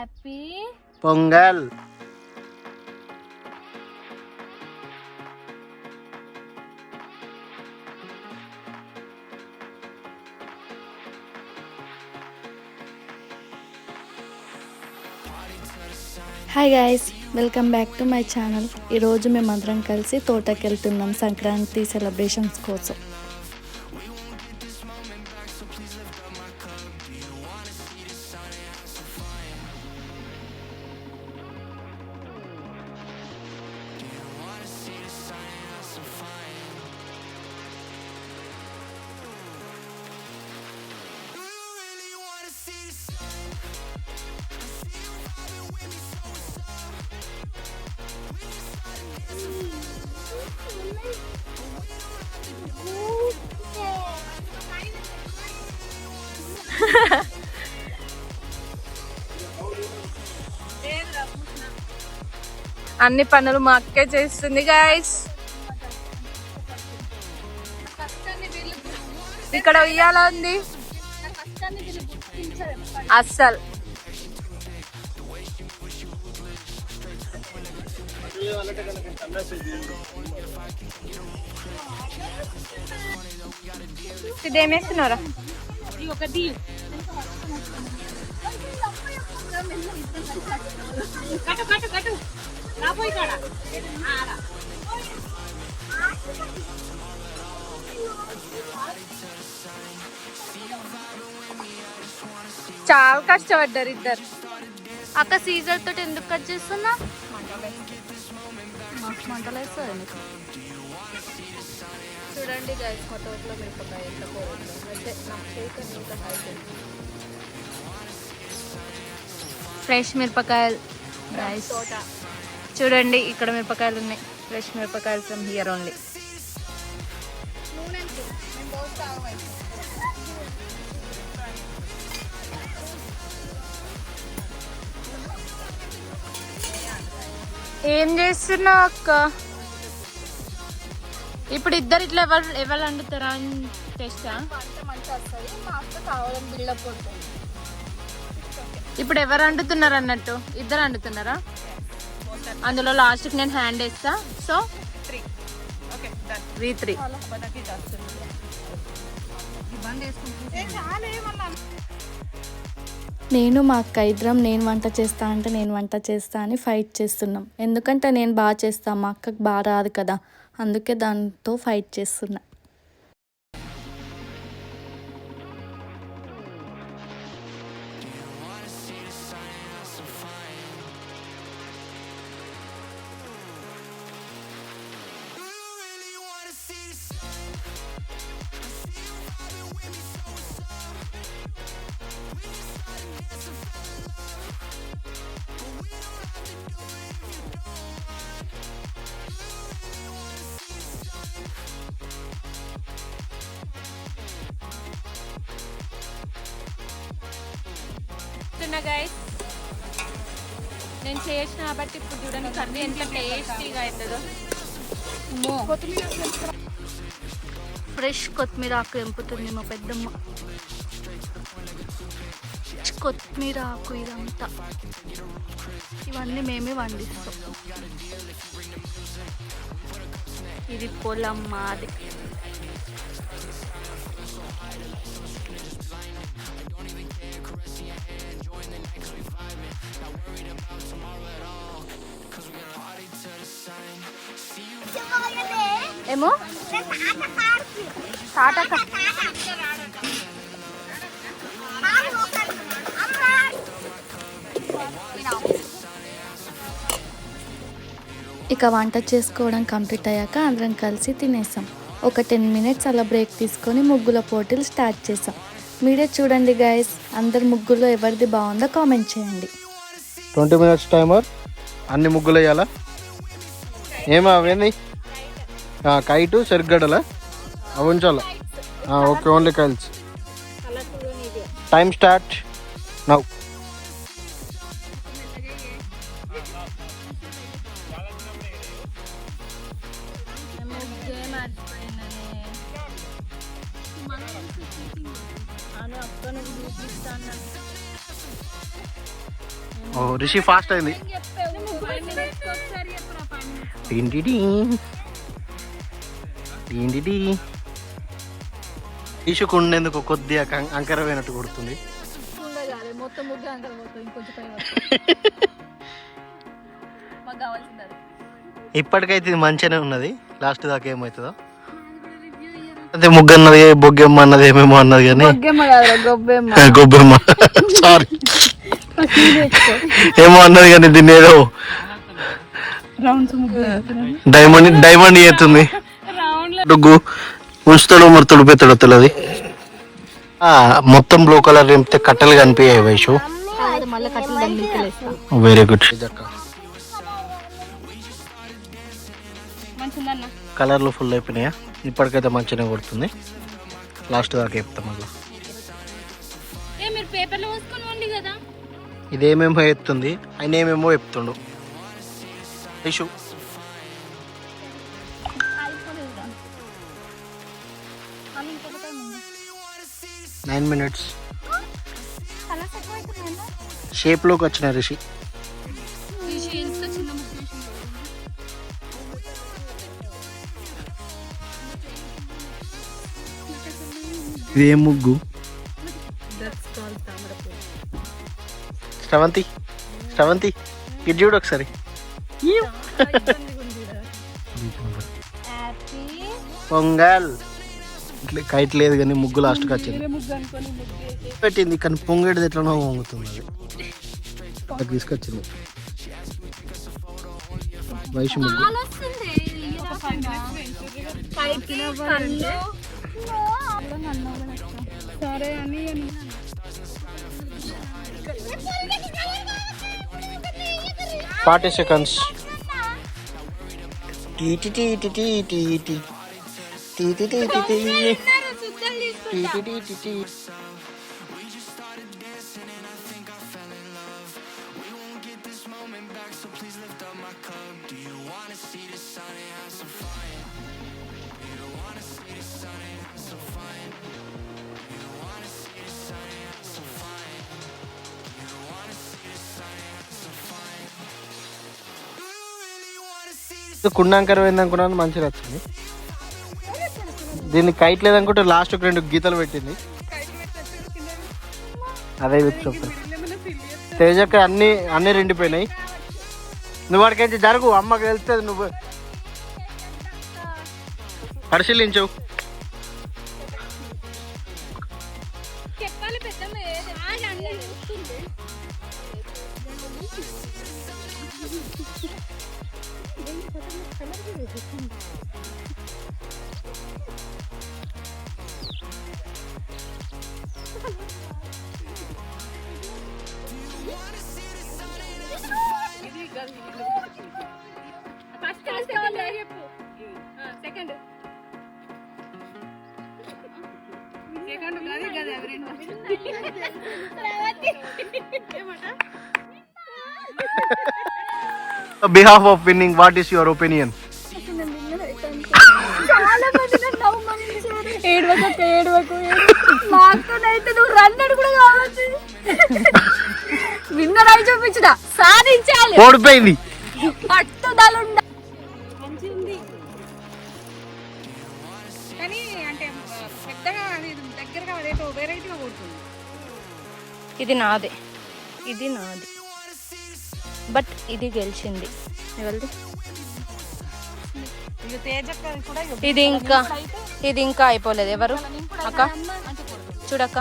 Happy pongal. Hi guys, welcome back to my channel. ఈరోజు మేమందరం కలిసి తోటకి వెళ్తున్నాం సంక్రాంతి సెలబ్రేషన్స్ కోసం. అన్ని పనులు మా అక్కే చేస్తుంది గైస్. ఇక్కడ ఉయ్యాల ఉంది అస్సలు. ఇదేమేస్తున్నారా? చాలా కష్టపడ్డారు ఇద్దరు. అక్క సీజర్ తోటి ఎందుకు కట్ చేస్తున్నా? మంటలు వేస్తుంది. చూడండి గైస్, మా తోటలో మిరపకాయ ఎంత పోయిందో. అంటే నా చేతి ఇంకా ఫ్రెష్ మిరపకాయలు గైస్. తోట చూడండి, ఇక్కడ మిరపకాయలు ఉన్నాయి. ఫ్రెష్ మిరపకాయలు ఫ్రమ్ హియర్ ఓన్లీ. ఏం చేస్తున్నావు అక్క? ఇప్పుడు ఇద్దరు ఇట్లా ఎవరు వండుతారా అని టెస్టా? ఇప్పుడు ఎవరు వండుతున్నారు అన్నట్టు? ఇద్దరు వండుతున్నారా? అందులో లాస్ట్కి నేను హ్యాండ్ వేస్తా. సో 3-3. నేను మా అక్క ఇద్దరం నేను వంట చేస్తా అంటే నేను వంట చేస్తా అని ఫైట్ చేస్తున్నాం. ఎందుకంటే నేను బాగా చేస్తాను, మా అక్కకి బాగా రాదు కదా, అందుకే దాంతో ఫైట్ చేస్తున్నా. గైస్, నేను చేసిన కాబట్టి ఇప్పుడు చూడండి కర్రీ ఎంత టేస్టీగా అవుతుందో. ఫ్రెష్ కొత్తిమీర ఆకు ఎంపుతుంది మా పెద్దమ్మ. కొత్తిమీర ఆకు ఇదంతా, ఇవన్నీ మేమే వండిస్తాం. ఇది పొలం మాది. ఏమో టాటా ఇక వంట చేసుకోవడం కంప్లీట్ అయ్యాక అందరం కలిసి తినేసాం. ఒక 10 minutes అలా బ్రేక్ తీసుకొని ముగ్గుల పోటీలు స్టార్ట్ చేసాం. మీరే చూడండి గైస్, అందరి ముగ్గులో ఎవరిది బాగుందో కామెంట్ చేయండి. 20 minutes టైమర్. అన్ని ముగ్గులు వేయాలా? ఏమో అవన్నీ కైటు సెరిగడ్డలా అవి ఉంచాలా? ఓకే, ఓన్లీ కైల్స్. Time start now. ఓ రిషి ఫాస్ట్ అయింది. రిషికు ఉండేందుకు కొద్దిగా అంకరమైనట్టు కొడుతుంది. ఇప్పటికైతే ఇది మంచిగానే ఉన్నది. లాస్ట్ దాకా ఏమవుతుందో అదే ముగ్గు అన్నది బొగ్గెమ్మ అన్నది ఏమేమో అన్నది కానీ గొబ్బెమ్మ సారీ ఏమో అన్నది కానీ దీన్ని ఏదో డైమండ్ చేస్తుంది. డుగ్గు ఉంచుతాడు మరి తుడిపెత్తాడు తెలియదు. మొత్తం బ్లూ కలర్ నింపితే కట్టెలు కనిపించాయి వైషు. Very good. కలర్లు ఫుల్ అయిపోయినాయా? ఇప్పటికైతే మంచిగా కొడుతుంది. లాస్ట్ దాకా చెప్తాం మళ్ళీ. ఇదేమేమో ఎత్తుంది, ఆయన ఏమేమో చెప్తుండు. వైషు 9 minutes. షేప్లోకి వచ్చిన రిషి. ఇది ఏం ముగ్గు? శ్రవంతి ఇది చూడు ఒకసారి. పొంగల్ కైట్ లేదు కానీ ముగ్గు లాస్ట్కి వచ్చింది. పెట్టింది కానీ పొంగేటిది ఎట్లనో పొంగుతుంది. అది తీసుకొచ్చింది వైషు ముగ్గు. సరే అని 40 seconds. కుండాంకరం ఏందనుకున్నాను, మంచిగా వచ్చింది. దీన్ని కైట్ లేదనుకుంటే లాస్ట్ 2 గీతలు పెట్టింది. అదే చెప్తాను. తేజక్క అన్ని రెండిపోయినాయి. నువ్వు వాడికి జరుగు, అమ్మకి వెళ్తుంది. నువ్వు పరిశీలించవు. On behalf of winning, what is your opinion? Winner అయి చూపించడా సాధించాలి. ఓడిపోయింది. పట్టుదల కానీ అంటే పెద్దగా దగ్గరగా అదేటో వెరైటీగా కొడుతుంది. ఇది నాదే, బట్ ఇది గెలిచింది. ఇది ఇంకా అయిపోలేదు. ఎవరు అక్క చూడక్క